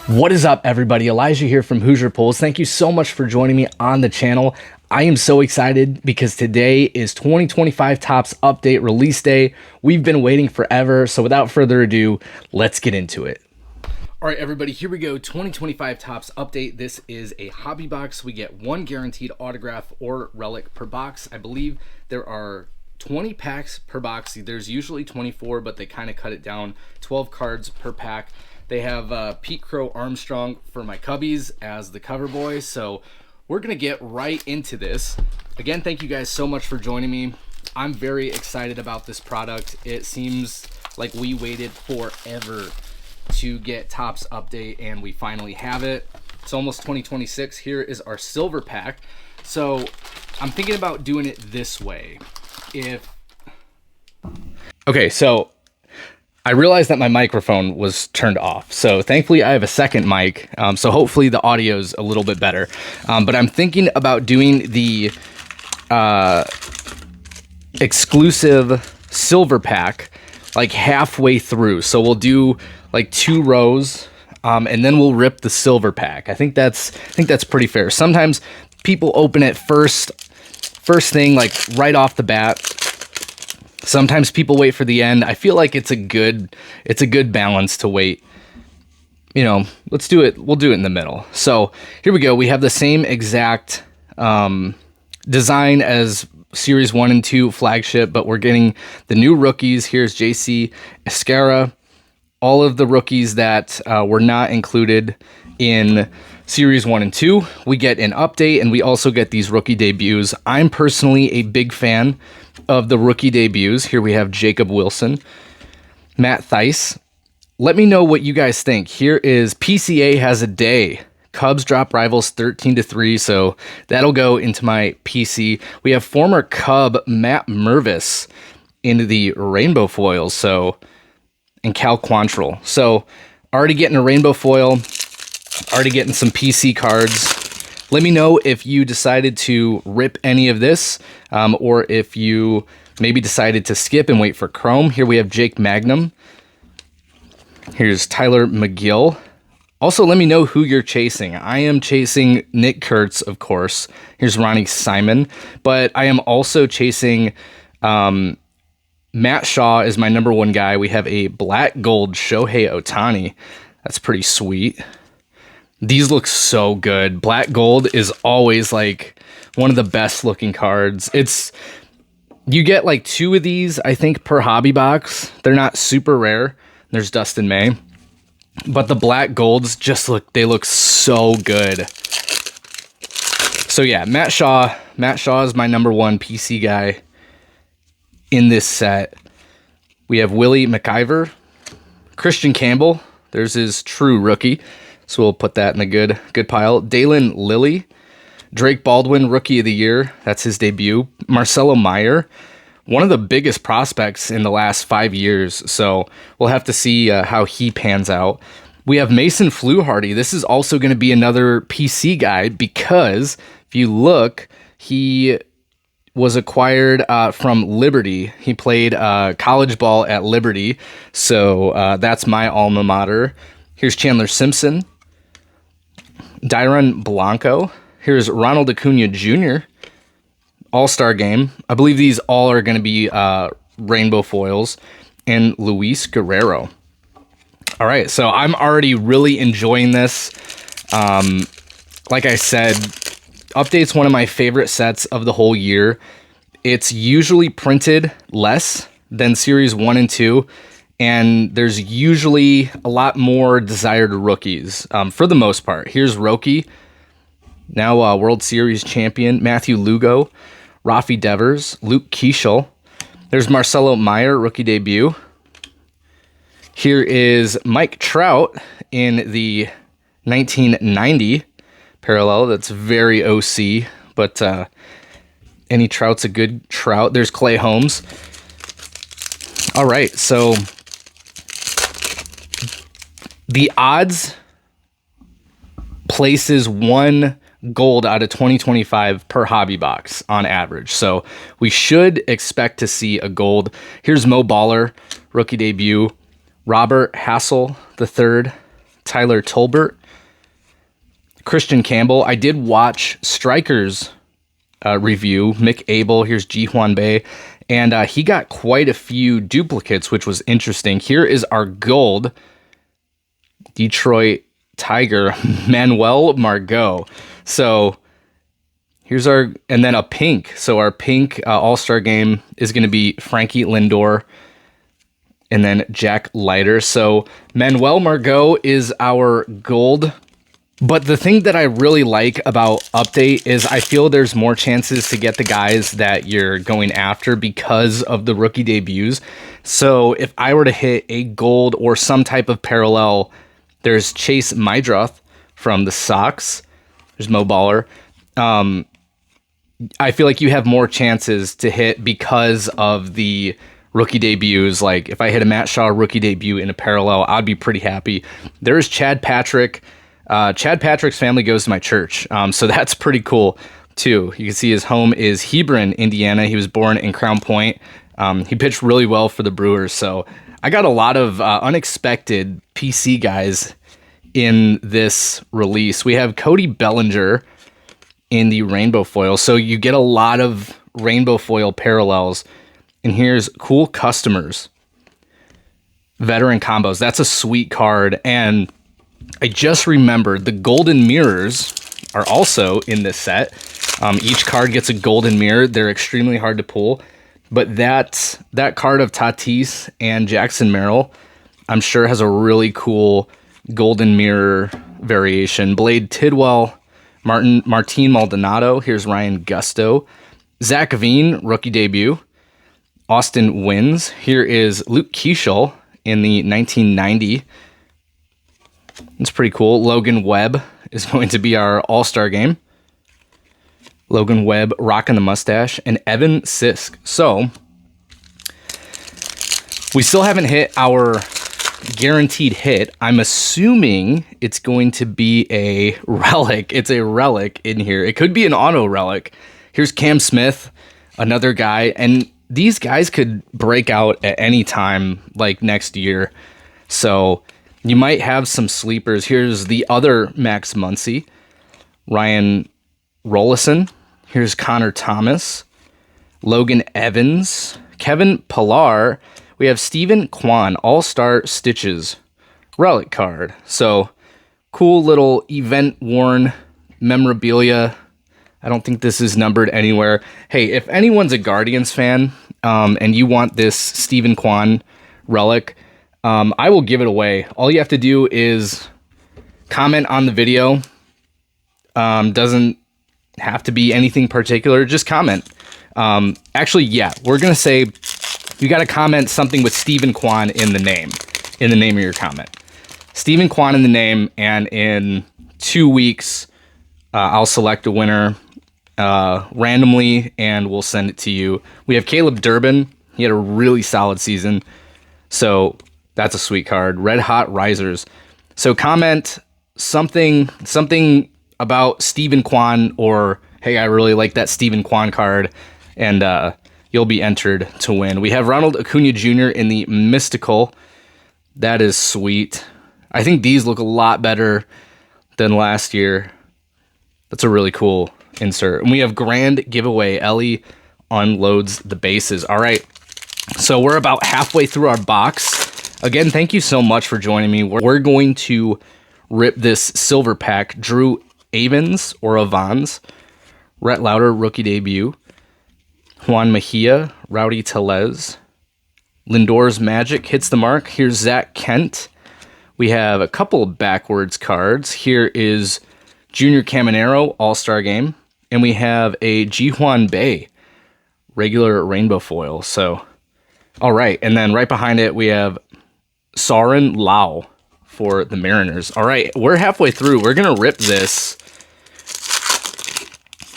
What is up, everybody? Elijah here from Hoosier Pulls. Thank you so much for joining me on the channel. I am so excited because today is 2025 Topps Update Release Day. We've been waiting forever, so without further ado, let's get into it. All right, everybody, here we go. 2025 Topps Update. This is a hobby box. We get one guaranteed autograph or relic per box. I believe there are 20 packs per box. There's usually 24, but they kind of cut it down. 12 cards per pack. They have Pete Crow Armstrong for my Cubbies as the cover boy. So we're going to get right into this. Again, thank you guys so much for joining me. I'm very excited about this product. It seems like we waited forever to get Topps Update, and we finally have it. It's almost 2026. Here is our silver pack. So I'm thinking about doing it this way. Okay, so I realized that my microphone was turned off. So thankfully I have a second mic. So hopefully the audio's a little bit better. But I'm thinking about doing the exclusive silver pack like halfway through. So we'll do like 2 rows and then we'll rip the silver pack. I think that's pretty fair. Sometimes people open it first thing, like right off the bat. Sometimes people wait for the end. I feel like it's a good balance to wait. You know, let's do it. We'll do it in the middle. So here we go. We have the same exact design as Series 1 and 2 flagship, but we're getting the new rookies. Here's JC Escara. All of the rookies that were not included in Series 1 and 2. We get an update, and we also get these rookie debuts. I'm personally a big fan of the rookie debuts. Here we have Jacob Wilson, Matt Thaiss. Let me know what you guys think. Here is PCA has a day. Cubs drop rivals 13-3, so that'll go into my PC. We have former Cub Matt Mervis in the rainbow foils, and Cal Quantrill. So already getting a rainbow foil, already getting some PC cards. Let me know if you decided to rip any of this, or if you maybe decided to skip and wait for Chrome. Here we have Jake Magnum. Here's Tyler McGill. Also, let me know who you're chasing. I am chasing Nick Kurtz, of course. Here's Ronnie Simon. But I am also chasing Matt Shaw is my number 1 guy. We have a black gold Shohei Ohtani. That's pretty sweet. These look so good. Black gold is always like one of the best looking cards. You get like 2 of these, I think, per hobby box. They're not super rare. There's Dustin May. But the black golds they look so good. So yeah, Matt Shaw is my number 1 PC guy in this set. We have Willie McIver, Christian Campbell. There's his true rookie. So we'll put that in a good pile. Dalen Lilly, Drake Baldwin, Rookie of the Year. That's his debut. Marcelo Meyer, one of the biggest prospects in the last 5 years. So we'll have to see how he pans out. We have Mason Fluharty. This is also going to be another PC guy because if you look, he was acquired from Liberty. He played college ball at Liberty. So that's my alma mater. Here's Chandler Simpson. Dyron Blanco. Here's Ronald Acuna Jr. All-Star Game. I believe these all are going to be rainbow foils. And Luis Guerrero. All right, so I'm already really enjoying this. Like I said, Update's one of my favorite sets of the whole year. It's usually printed less than Series 1 and 2. And there's usually a lot more desired rookies for the most part. Here's Roki, now World Series champion, Matthew Lugo, Rafi Devers, Luke Keeschel. There's Marcelo Meyer, rookie debut. Here is Mike Trout in the 1990 parallel. That's very OC, but any Trout's a good Trout. There's Clay Holmes. All right, so the odds places 1 gold out of 2025 per hobby box on average. So we should expect to see a gold. Here's Mo Baller, rookie debut. Robert Hassel III, Tyler Tolbert, Christian Campbell. I did watch Striker's review. Mick Abel. Here's Ji Hwan Bae. And he got quite a few duplicates, which was interesting. Here is our gold Detroit Tiger, Manuel Margot. So here's our, and then a pink. So our pink All-Star game is going to be Frankie Lindor and then Jack Leiter. So Manuel Margot is our gold. But the thing that I really like about Update is I feel there's more chances to get the guys that you're going after because of the rookie debuts. So if I were to hit a gold or some type of parallel, there's Chase Mydroth from the Sox. There's Mo Baller. I feel like you have more chances to hit because of the rookie debuts. Like if I hit a Matt Shaw rookie debut in a parallel, I'd be pretty happy. There's Chad Patrick. Chad Patrick's family goes to my church, so that's pretty cool too. You can see his home is Hebron, Indiana. He was born in Crown Point. He pitched really well for the Brewers, so I got a lot of unexpected PC guys in this release. We have Cody Bellinger in the rainbow foil, so you get a lot of rainbow foil parallels. And here's Cool Customers, veteran combos. That's a sweet card. And I just remembered the golden mirrors are also in this set. Each card gets a golden mirror. They're extremely hard to pull, but that card of Tatis and Jackson Merrill, I'm sure has a really cool golden mirror variation. Blade Tidwell, Martin Maldonado. Here's Ryan Gusto. Zach Veen, rookie debut. Austin Wins. Here is Luke Keeschel in the 1990. It's pretty cool. Logan Webb is going to be our all-star game. Logan Webb rocking the mustache. And Evan Sisk. So, we still haven't hit our guaranteed hit. I'm assuming it's going to be a relic. It's a relic in here. It could be an auto relic. Here's Cam Smith, another guy. And these guys could break out at any time, like next year. So you might have some sleepers. Here's the other Max Muncy, Ryan Rollison. Here's Connor Thomas, Logan Evans, Kevin Pillar. We have Stephen Kwan, All-Star Stitches relic card. So cool little event-worn memorabilia. I don't think this is numbered anywhere. Hey, if anyone's a Guardians fan and you want this Stephen Kwan relic, I will give it away. All you have to do is comment on the video. Doesn't have to be anything particular. Just comment. Actually, yeah, we're going to say you got to comment something with Stephen Kwan in the name of your comment. Stephen Kwan in the name, and in 2 weeks, I'll select a winner randomly, and we'll send it to you. We have Caleb Durbin. He had a really solid season, so that's a sweet card. Red Hot Risers. So comment something about Stephen Kwan, or hey, I really like that Stephen Kwan card, and you'll be entered to win. We have Ronald Acuna Jr. in the Mystical. That is sweet. I think these look a lot better than last year. That's a really cool insert. And we have Grand Giveaway. Ellie unloads the bases. All right. So we're about halfway through our box. Again, thank you so much for joining me. We're going to rip this silver pack. Drew Avans or Avans. Rhett Lauder, rookie debut. Juan Mejia, Rowdy Tellez. Lindor's Magic hits the mark. Here's Zach Kent. We have a couple of backwards cards. Here is Junior Caminero, All-Star Game. And we have a Ji Hwan Bae, regular rainbow foil. So, all right. And then right behind it, we have Soren Lau for the Mariners. All right, we're halfway through. We're going to rip this.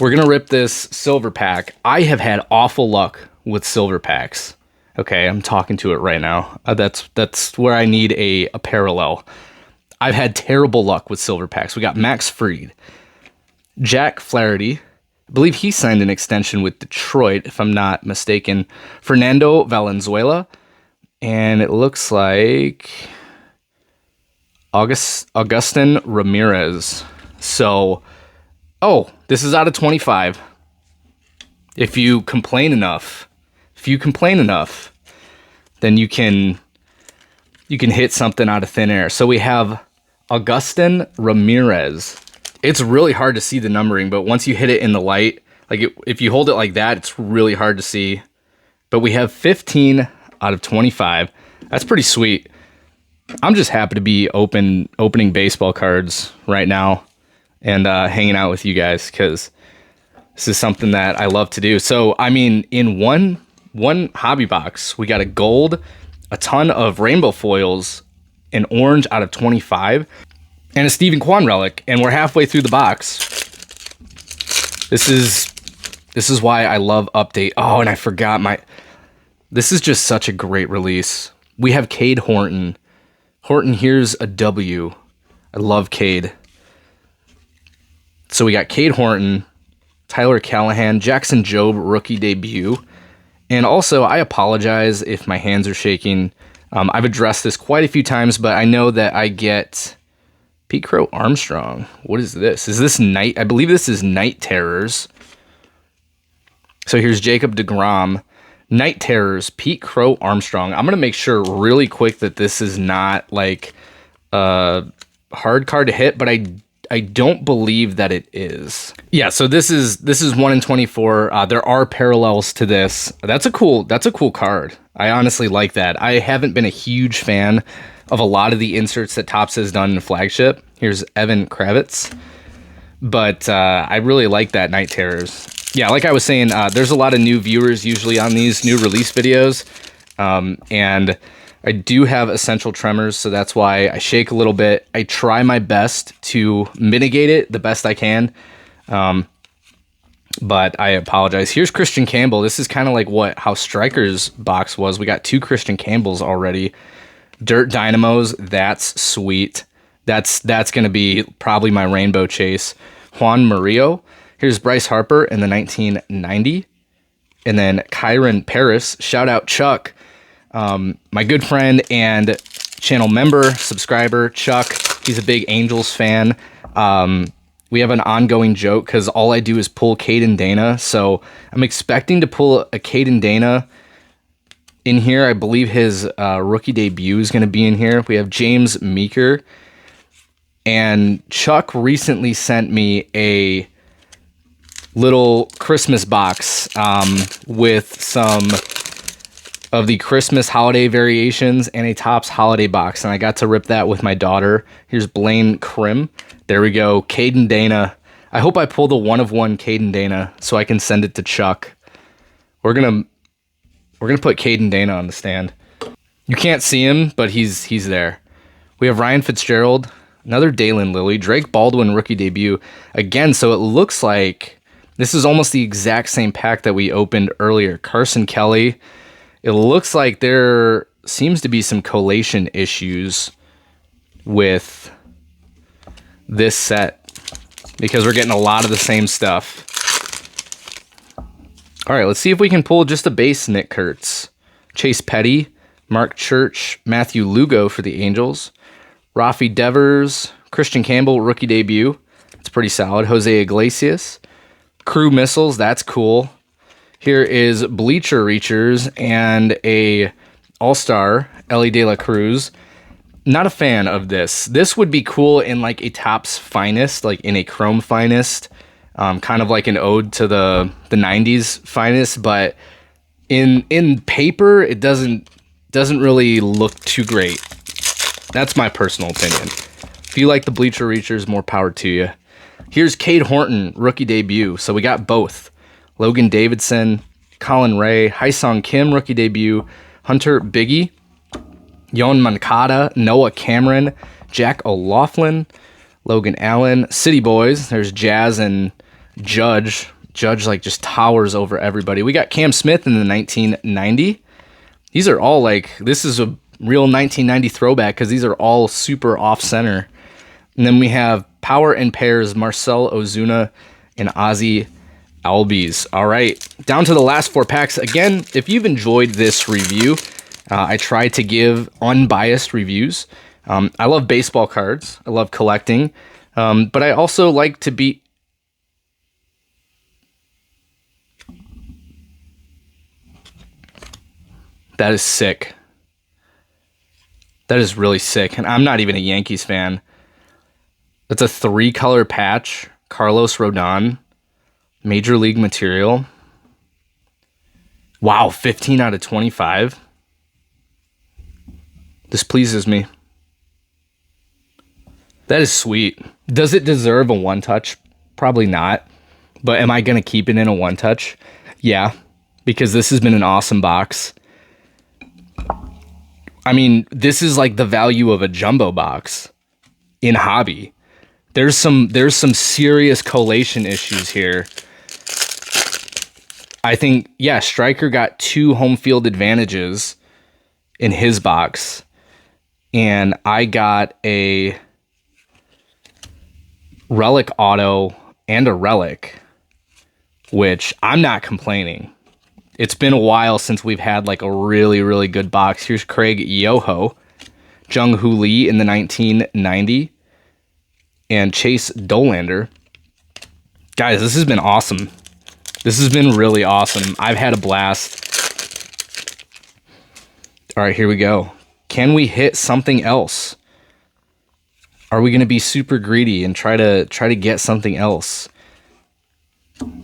We're going to rip this silver pack. I have had awful luck with silver packs. Okay, I'm talking to it right now. That's where I need a parallel. I've had terrible luck with silver packs. We got Max Fried, Jack Flaherty. I believe he signed an extension with Detroit, if I'm not mistaken. Fernando Valenzuela. And it looks like Augustin Ramirez. So, oh, this is out of 25. If you complain enough, then you can hit something out of thin air. So we have Augustin Ramirez. It's really hard to see the numbering, but once you hit it in the light, like if you hold it like that, it's really hard to see. But we have 15 out of 25. That's pretty sweet. I'm just happy to be opening baseball cards right now and hanging out with you guys, because this is something that I love to do. So, I mean, in one hobby box, we got a gold, a ton of rainbow foils, an orange out of 25, and a Stephen Kwan relic, and we're halfway through the box. This is why I love Update. Oh, and I forgot this is just such a great release. We have Cade Horton. Horton, here's a W. I love Cade. So we got Cade Horton, Tyler Callahan, Jackson Jobe rookie debut. And also, I apologize if my hands are shaking. I've addressed this quite a few times, but I know that I get Pete Crow Armstrong. What is this? Is this Night? I believe this is Night Terrors. So here's Jacob deGrom. Night Terrors, Pete Crow Armstrong. I'm going to make sure really quick that this is not like a hard card to hit, but I don't believe that it is. Yeah, so this is 1 in 24. There are parallels to this. That's a cool card. I honestly like that. I haven't been a huge fan of a lot of the inserts that Topps has done in Flagship. Here's Evan Kravitz. But I really like that Night Terrors. Yeah, like I was saying, there's a lot of new viewers usually on these new release videos. And I do have essential tremors, so that's why I shake a little bit. I try my best to mitigate it the best I can. But I apologize. Here's Christian Campbell. This is kind of like how Striker's box was. We got 2 Christian Campbells already. Dirt Dynamos, that's sweet. That's going to be probably my rainbow chase. Juan Murillo. Here's Bryce Harper in the 1990. And then Kyron Paris. Shout out Chuck. My good friend and channel member, subscriber, Chuck. He's a big Angels fan. We have an ongoing joke because all I do is pull Caden Dana. So I'm expecting to pull a Caden Dana in here. I believe his rookie debut is going to be in here. We have James Meeker. And Chuck recently sent me a little Christmas box with some of the Christmas holiday variations and a Topps holiday box, and I got to rip that with my daughter. Here's Blaine Krim. There we go. Caden Dana. I hope I pull the 1-of-1 Caden Dana so I can send it to Chuck. We're gonna put Caden Dana on the stand. You can't see him, but he's there. We have Ryan Fitzgerald, another Dalen Lilly, Drake Baldwin rookie debut again. So it looks like this is almost the exact same pack that we opened earlier. Carson Kelly. It looks like there seems to be some collation issues with this set because we're getting a lot of the same stuff. All right, let's see if we can pull just a base Nick Kurtz. Chase Petty, Mark Church, Matthew Lugo for the Angels, Rafi Devers, Christian Campbell, rookie debut. It's pretty solid. Jose Iglesias, Crew Missiles, that's cool. Here is Bleacher Reachers and a All-Star, Ellie De La Cruz. Not a fan of this. This would be cool in like a Topps Finest, like in a Chrome Finest, kind of like an ode to the 90s Finest, but in paper, it doesn't really look too great. That's my personal opinion. If you like the Bleacher Reachers, more power to you. Here's Cade Horton, rookie debut. So we got both. Logan Davidson, Colin Ray, Hyesung Kim, rookie debut, Hunter Biggie, Yon Moncada, Noah Cameron, Jack O'Loughlin, Logan Allen, City Boys. There's Jazz and Judge. Judge like just towers over everybody. We got Cam Smith in the 1990. These are all like, this is a real 1990 throwback because these are all super off-center. And then we have Power and Pairs, Marcel Ozuna and Ozzy Albies. All right, down to the last 4 packs. Again, if you've enjoyed this review, I try to give unbiased reviews. I love baseball cards. I love collecting. But I also like to be... That is sick. That is really sick. And I'm not even a Yankees fan. That's a 3-color patch. Carlos Rodon. Major League material. Wow, 15 out of 25. This pleases me. That is sweet. Does it deserve a one-touch? Probably not. But am I going to keep it in a one-touch? Yeah, because this has been an awesome box. I mean, this is like the value of a jumbo box in hobby. There's some serious collation issues here. I think, yeah, Stryker got 2 home field advantages in his box. And I got a Relic auto and a Relic, which I'm not complaining. It's been a while since we've had like a really, really good box. Here's Craig Yoho, Jung-Hoo Lee in the 1990, and Chase Dolander. Guys, this has been awesome. This has been really awesome. I've had a blast. All right, here we go. Can we hit something else? Are we going to be super greedy and try to get something else?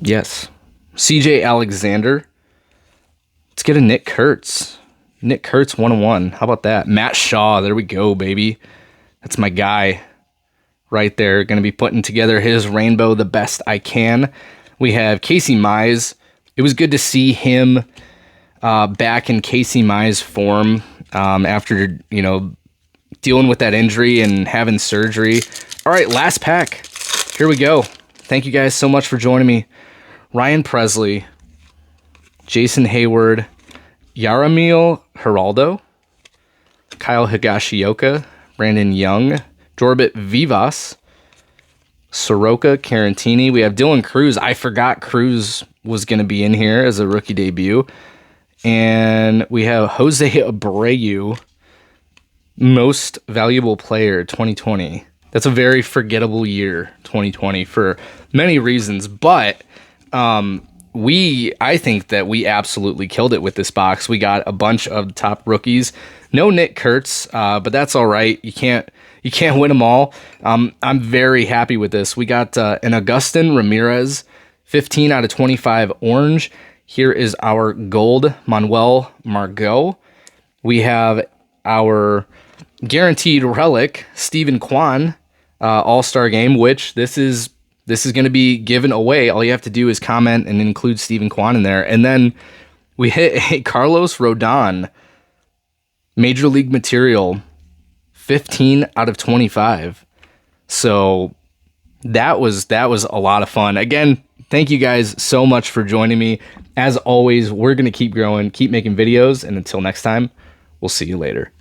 Yes. CJ Alexander. Let's get a Nick Kurtz. Nick Kurtz 101. How about that? Matt Shaw. There we go, baby. That's my guy right there. Going to be putting together his rainbow the best I can. We have Casey Mize. It was good to see him back in Casey Mize form after, you know, dealing with that injury and having surgery. All right, last pack. Here we go. Thank you guys so much for joining me. Ryan Presley, Jason Hayward, Yaramil Geraldo, Kyle Higashioka, Brandon Young, Jorbit Vivas, Soroka Carantini. We have Dylan Cruz. I forgot Cruz was going to be in here as a rookie debut. And we have Jose Abreu, most valuable player 2020. That's a very forgettable year, 2020, for many reasons. But I think that we absolutely killed it with this box. We got a bunch of top rookies. No Nick Kurtz, but that's all right. You can't win them all. I'm very happy with this. We got an Agustin Ramirez, 15 out of 25 orange. Here is our gold Manuel Margot. We have our guaranteed relic Stephen Kwan All-Star Game, which this is going to be given away. All you have to do is comment and include Stephen Kwan in there. And then we hit a Carlos Rodon Major League material, 15 out of 25. So that was a lot of fun. Again, thank you guys so much for joining me. As always, we're going to keep growing, keep making videos, and until next time, we'll see you later.